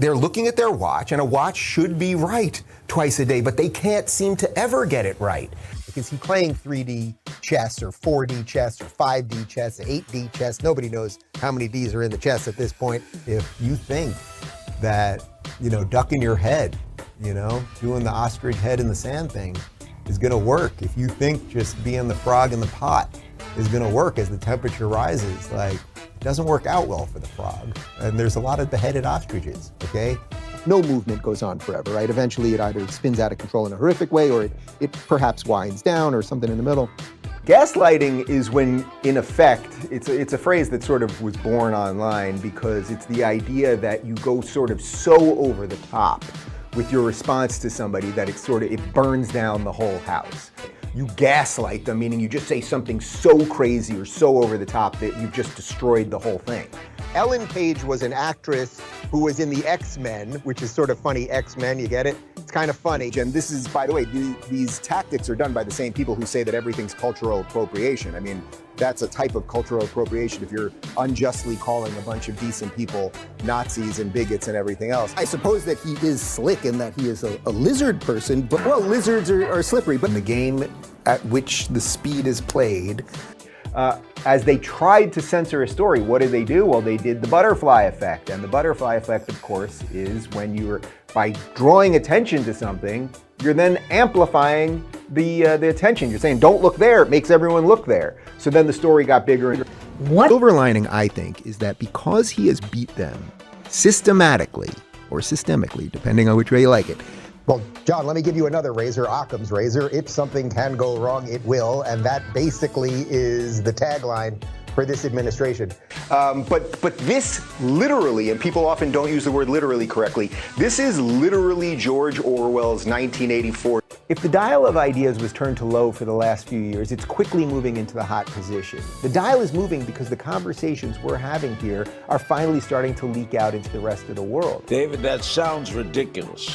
they're looking at their watch, and a watch should be right twice a day, but they can't seem to ever get it right. Is he playing 3D chess or 4D chess or 5D chess, 8D chess? Nobody knows how many Ds are in the chess at this point. If you think that, ducking your head, doing the ostrich head in the sand thing is gonna work, if you think just being the frog in the pot is gonna work as the temperature rises, it doesn't work out well for the frog. And there's a lot of beheaded ostriches, okay? No movement goes on forever, right? Eventually it either spins out of control in a horrific way, or it perhaps winds down, or something in the middle. Gaslighting is when, in effect, it's a phrase that sort of was born online because it's the idea that you go sort of so over the top with your response to somebody that it burns down the whole house. You gaslight them, meaning you just say something so crazy or so over the top that you've just destroyed the whole thing. Ellen Page was an actress who was in the X-Men, which is sort of funny, X-Men, you get it? It's kind of funny. And this is, by the way, these tactics are done by the same people who say that everything's cultural appropriation. I mean, that's a type of cultural appropriation if you're unjustly calling a bunch of decent people Nazis and bigots and everything else. I suppose that he is slick in that he is a lizard person, but, well, lizards are slippery. But in the game at which the speed is played, as they tried to censor a story, what did they do? Well, they did the butterfly effect. And the butterfly effect, of course, is when by drawing attention to something, you're then amplifying the attention. You're saying, don't look there, it makes everyone look there. So then the story got bigger. What silver lining, I think, is that because he has beat them systematically, or systemically, depending on which way you like it. Well, John, let me give you another razor, Occam's razor. If something can go wrong, it will. And that basically is the tagline for this administration. But this literally, and people often don't use the word literally correctly, this is literally George Orwell's 1984. If the dial of ideas was turned to low for the last few years, it's quickly moving into the hot position. The dial is moving because the conversations we're having here are finally starting to leak out into the rest of the world. David, that sounds ridiculous.